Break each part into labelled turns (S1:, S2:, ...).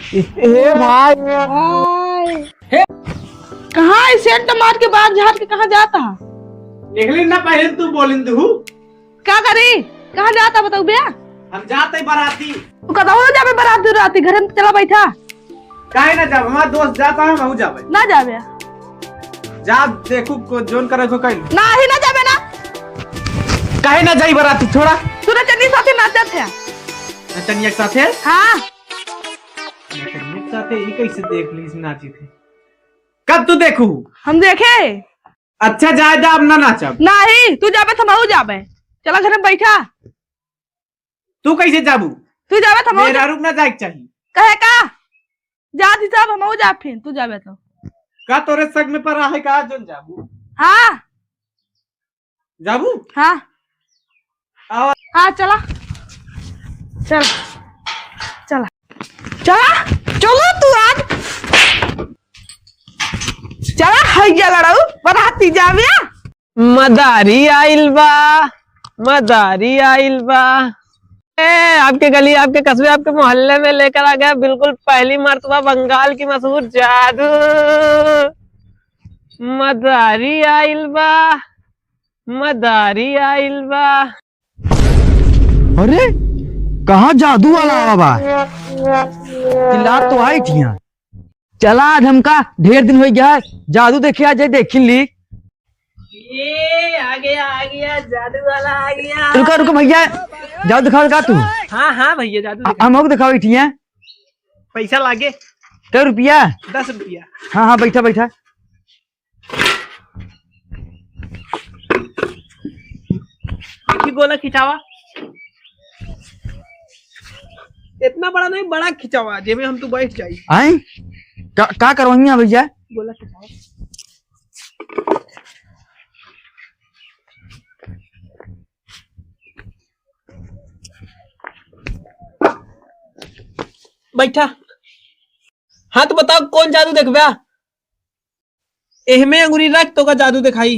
S1: हे भाई
S2: कहाँ सेंट मार के बाहर झाड़ के कहाँ जाता है?
S1: निकली ना पहले तू बोलिंद हूँ।
S2: क्या करी? कहाँ जाता बताओ भैया?
S1: हम जाते बाराती।
S2: तू कदा हो जाबे बारात राती घर में चला बैठा।
S1: काहे ना जाब, हमारा दोस्त जाता है हम जाबे।
S2: ना जाबे
S1: जा देखू को जोन करे को कहीं
S2: ना ही ना जाबे ना।
S1: काहे ना जाई बाराती छोड़ा।
S2: तूने चन्नी साथे नाचत है?
S1: नचनिया के साथे?
S2: हाँ
S1: नचनिया के साथे ई कैसे देख ली नाची थे? कब तू देखू?
S2: हम देखे।
S1: अच्छा जाए जा, अब ना नाचब।
S2: नहीं तू जाबे तो हम जाबे। चला घर में बैठा।
S1: तू कैसे जाबू?
S2: तू जाबे तो
S1: मेरा रुक ना जाए चाहिए।
S2: कहे का जा दी साहब हम जा फिर तू जाबे तो
S1: का तोरे सग में पड़ा है का जोन जाबू?
S2: हाँ
S1: जाबू?
S2: हाँ
S1: आओ।
S2: हाँ चला चल चला चला चलो तू आज चला हैया लड़ाऊ बराती जाबे।
S3: मदारी आइल बा, मदारी आइल बा। आपके गली, आपके कस्बे, आपके मोहल्ले में लेकर आ गया बिल्कुल पहली मर्तबा बंगाल की मशहूर जादू। मदारी आइल बा, मदारी आइल बा।
S4: अरे कहाँ जादू वाला बाबा चिल्ला तो आई थी यहाँ। चला आज हमका ढेर दिन हो गया है, जादू देखे आज देखी ली।
S3: ये आ गया जादू वाला आ गया।
S4: रुका रुका भैया, जादू दिखाओ का तू?
S3: हाँ हाँ भैया जादू
S4: हम दिखाओ थी हैं।
S3: पैसा लागे
S4: क्या रुपया?
S3: 10 रुपया।
S4: हाँ हाँ बैठा बैठा।
S3: गोला खिंचावा, इतना बड़ा नहीं, बड़ा खिंचावा जेमे हम तू बैठ जाई।
S4: आए का करवाइए भैया?
S3: गोला खिंचावा। बैठा। हाँ तो बताओ कौन जादू देखबा? एहमे अंगुरी रख तो का जादू दिखाई।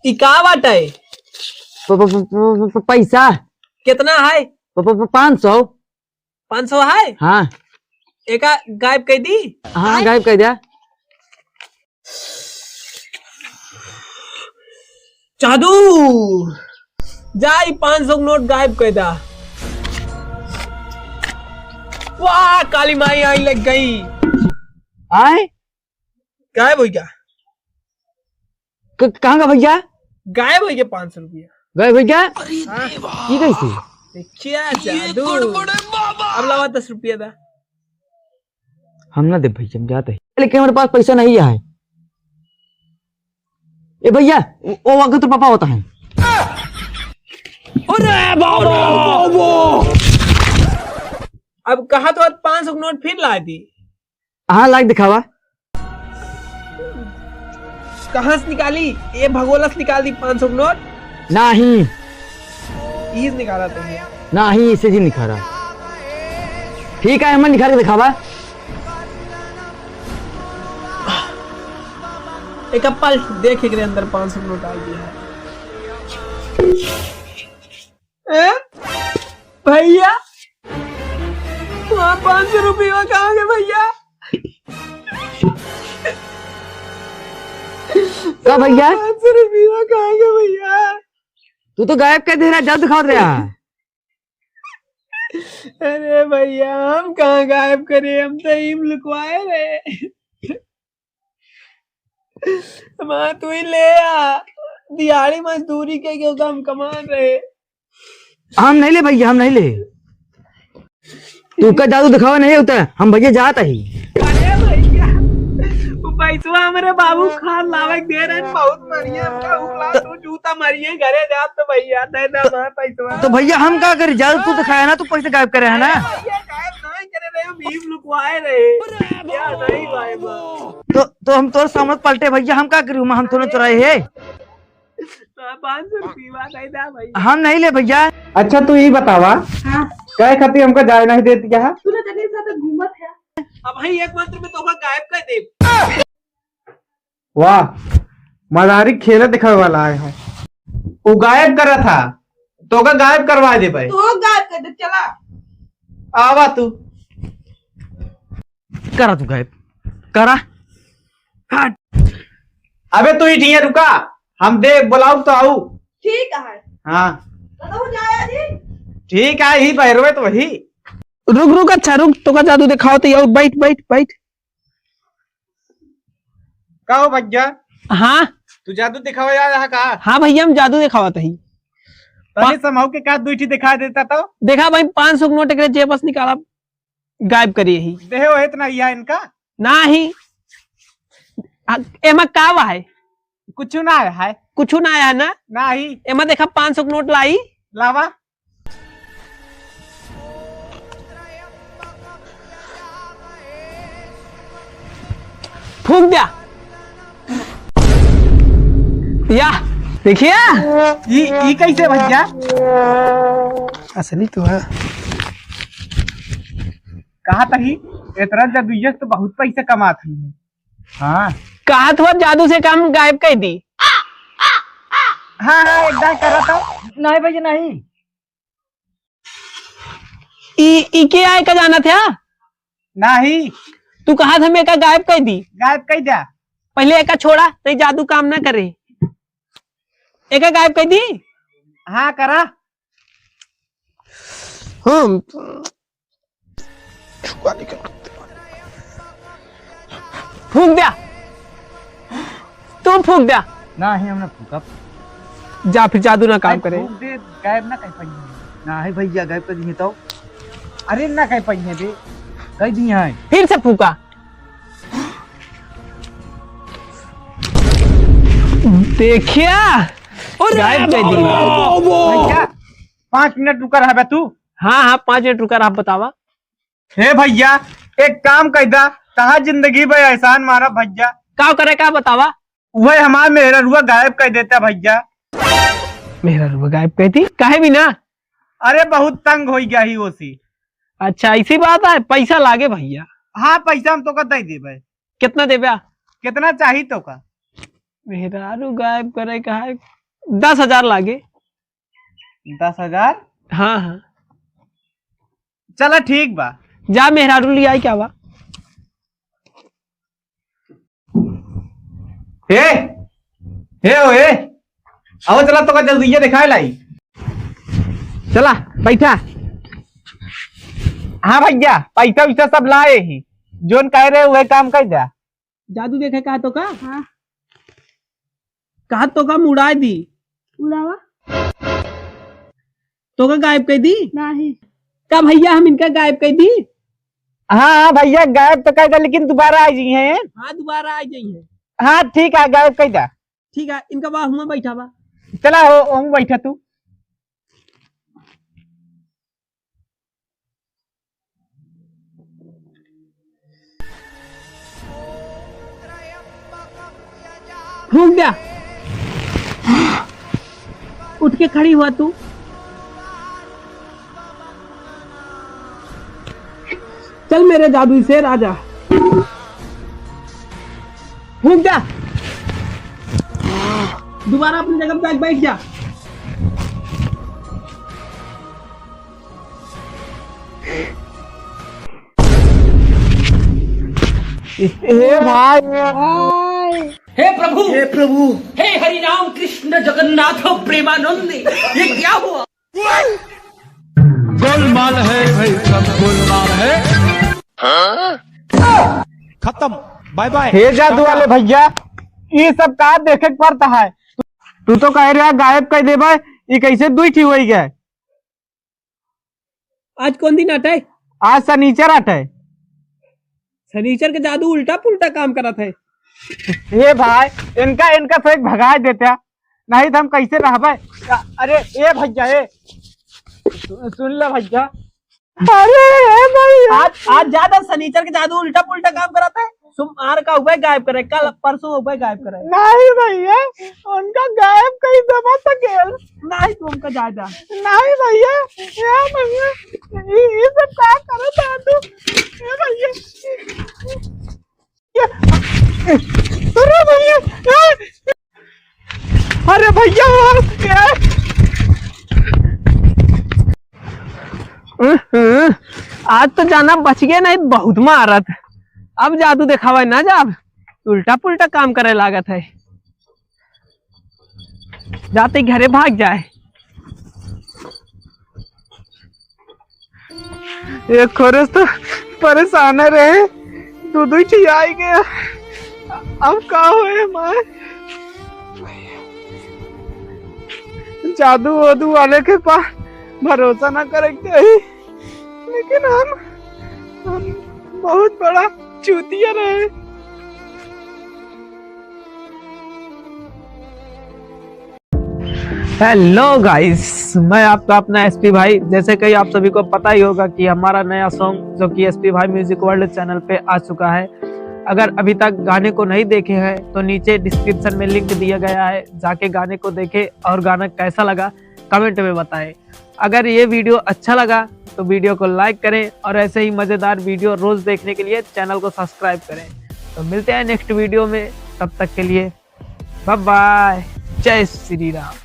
S3: ई का बात है?
S4: पैसा
S3: कितना है?
S4: 500।
S3: 500 है?
S4: हाँ
S3: एका गायब कर दी।
S4: हाँ गायब कर दिया।
S3: जादू जाई 500 नोट गायब कर दा। वाह काली माई आई लग गई।
S4: आए
S3: गायब हो गया।
S4: कहाँ का भैया?
S3: गायब हो गया 500 रुपया।
S4: गायब भैया
S3: हाँ।
S4: ये कैसे?
S3: देखिए जादू। अब लगा 10 रुपया दा।
S4: हम ना दे भैया, हम जाते हैं लेकिन हमारे पास पैसा नहीं है। ए भैया वो अगर तो पापा होता है।
S3: अरे बाबा अब कहा तो 500 नोट फिर ला दी।
S4: हाँ लाइक दिखावा।
S3: कहाँ से निकाली? ये भगोला से निकाल दी 500 नोट।
S4: नहीं
S3: ईज निकाला तुमने?
S4: नहीं इसे जी निखा रहा। ठीक है हम निखा के दिखावा।
S3: एक पल देख के अंदर 500 नोट आ गया है। भैया वहाँ 500 रुपया कहाँ गए भैया?
S4: क्या भैया?
S3: 500 रुपया कहाँ गए भैया?
S4: तू तो गायब कर दे रहा, जादू दिखा रहा है।
S3: अरे भैया हम कहाँ गायब करे, हम तो हिम लुकवाए रहे। तू ही ले आ, दिहाड़ी मजदूरी के क्यों हम कमा रहे।
S4: हम नहीं ले भैया, हम नहीं ले। तू का जादू दिखावा नहीं होता, हम भैया जाता ही।
S3: अरे भैया वो पैसा हमारे बाबू खान लावे दे रहे हैं, बहुत बढ़िया। तू जूता मारिए घरे जा तो भैया दे दे हमारा पैसा।
S4: तो भैया हम क्या करें? जादू तू दिखाया ना, तू पैसे गायब करे है ना।
S3: भैया गायब नहीं करे रहे, हम भीम लुकवाए रहे। क्या नहीं गायब?
S4: तो हम तोर सामने पलटे भैया, हम क्या करूँ? हम थोड़ा चुराए है।
S3: 500 रुपया दे दे भैया।
S4: हम नहीं ले भैया।
S1: अच्छा तू ये बतावा
S2: हाँ
S1: काय खातिर हमका जाए नहीं देती क्या?
S2: तूने चन्नी साथे घूमत है।
S3: अब भाई एक मंत्र में तोहरा गायब कर दे।
S1: वाह मदारी खेला दिखावे वाला है। वो गायब करा था तो का गायब करवा दे भाई।
S2: तू गायब कर दे, चला।
S1: आवा तू
S4: करा तू गायब करा।
S1: अबे तू ही ठीक है, रुका हम देख बुलाऊ तो आऊ।
S2: ठीक है
S1: हाँ
S2: तो जाया जी।
S1: ठीक है, ही पैरवे तो वही।
S3: रुक रुक, अच्छा रुक, तो का जादू दिखाओ तो यार। बैठ बैठ बैठ।
S1: कहो भैया,
S3: हाँ
S1: तू जादू दिखाओ यार यहाँ का।
S3: हाँ भैया, हम जादू दिखावत ही।
S1: तभी समाऊ के का दूठी दिखा देता तो।
S3: देखा भाई, 500 नोट एक जेबस निकाला, गायब करिए ही
S1: देहे हो इतना या इनका
S3: ना ही। एमा का हुआ है?
S1: कुछ ना है।
S3: कुछ ना आया ना।
S1: ना ही
S3: एमा देखा 500 नोट लाई।
S1: लावा।
S3: फूंक दिया या देखिए।
S1: ये कैसे भैया?
S3: असली तो है।
S1: कहा तही इतना जादू तो बहुत पैसे कमाती है। हाँ
S3: कहा तो जादू से काम गायब कर दी।
S1: हाँ हाँ एकदम करा था।
S4: नहीं भैया नहीं।
S3: ई के आए का जाना था?
S1: नहीं
S3: तू कहा था मैं का गायब कर दी।
S1: गायब कर दिया।
S3: पहले एका छोड़ा तो जादू काम ना करे। एका गायब कर दी।
S1: हाँ करा।
S3: हम फूंक दिया। तुम फूंक दिया।
S4: नहीं हमने फूका।
S3: जा फिर जादू ना काम करे।
S1: फूंक दे, गायब ना कहीं पहिए।
S4: नहीं भैया गायब कर दिए तो।
S1: अरे ना कहीं पहिए दे।
S4: कह दिए हैं।
S3: फिर से फूका। देखिया गायब कर दी।
S1: भैया 5 मिनट रुका रहा तू।
S3: हाँ हाँ 5 मिनट रुका रहा, बतावा।
S1: हे भैया एक काम कर दा, कहा जिंदगी में एहसान मारा भैया।
S3: का करे का बतावा।
S1: वह हमारा मेरा रुआ गायब कर देता भैया।
S3: मेरा रुआ गायब कर दी काहे भी ना।
S1: अरे बहुत तंग हो गया ही ओसी।
S3: अच्छा ऐसी बात है, पैसा लागे भैया।
S1: हाँ पैसा हम तो का दे देबे।
S3: कितना देबा?
S1: कितना चाहिए तो का?
S3: मेरा रू गायब करे का है 10,000 लागे।
S1: 10,000?
S3: हाँ हाँ
S1: चला ठीक बा।
S3: जा मेहरारू लिया आई क्या बा।
S1: हे हे आओ चला तो का जल्दी दिखाए लाई।
S3: चला बैठा।
S1: हाँ भैया पैसा वैसा सब लाए ही, जोन कह रहे वह काम कर जा।
S3: जादू देखे कहा तो का।
S2: हाँ
S3: कहा तो का मुड़ा दी।
S2: उड़ावा
S3: तो का गायब कर दी।
S2: नहीं।
S3: का भैया हम इनका गायब कर दी।
S1: हाँ हाँ भैया गायब तो कर जा, लेकिन दोबारा आ जी है।
S3: हाँ दोबारा आ जाइए।
S1: हाँ ठीक है गायब कर जा।
S3: ठीक है, इनका बा हुआ बैठा बा।
S1: चला हो बैठा तू।
S3: फूंक दिया। उठ के खड़ी हुआ तू। चल मेरे जादू से राजा। फूंक दिया। दोबारा अपनी जगह पे बैठ जा।
S1: हे भाई
S5: हे प्रभु हे हरि राम कृष्ण जगन्नाथ प्रेमानंद, ये क्या हुआ?
S6: गोलमाल है भाई, सब गोलमाल है। खत्म, बाय बाय।
S1: हे जादू वाले भैया ये सब का देखे के पड़ता है। तू तो कह रहा गायब कर देबे, ये कैसे दुई हो गए?
S3: आज कौन दिन आटा है?
S1: आज शनिचर आटे।
S3: शनिचर के जादू उल्टा पुल्टा काम करत है।
S1: ये भाई इनका तो एक भगा देता, नहीं तो हम कैसे रहबे। अरे ये भैया ये सुन ले भैया। अरे भैया
S3: आज ज्यादा शनिचर के जादू उल्टा पुल्टा काम करत है। सुमार का उपाय गायब करे, कल परसों उपाय गायब करे।
S1: नहीं भैया उनका गायब कहीं दबा सकेल।
S3: नहीं तुमका ज्यादा
S1: नहीं भैया ये भैया ये सब क्या करे जादू। ये भैया अरे भैया अरे भैया
S3: आज तो जाना बच गया, नहीं बहुत मारत। अब जादू दिखावा ना जाब, उल्टा पुल्टा काम करे लागत है। जाते घरे भाग जाए।
S1: एक खोरस तो परेशान रहे, दूध आई गया। अब का होए माए, जादू वादू वाले के पास भरोसा ना करते ही, लेकिन हम बहुत बड़ा चूतिया रहे।
S3: हेलो गाइस, मैं आपका अपना एसपी भाई। जैसे कि आप सभी को पता ही होगा कि हमारा नया सॉन्ग जो कि एसपी भाई म्यूजिक वर्ल्ड चैनल पे आ चुका है। अगर अभी तक गाने को नहीं देखे हैं तो नीचे डिस्क्रिप्शन में लिंक दिया गया है, जाके गाने को देखें और गाना कैसा लगा कमेंट में बताएं। अगर ये वीडियो अच्छा लगा तो वीडियो को लाइक करें और ऐसे ही मजेदार वीडियो रोज देखने के लिए चैनल को सब्सक्राइब करें। तो मिलते हैं नेक्स्ट वीडियो में, तब तक के लिए बाय बाय, जय श्री राम।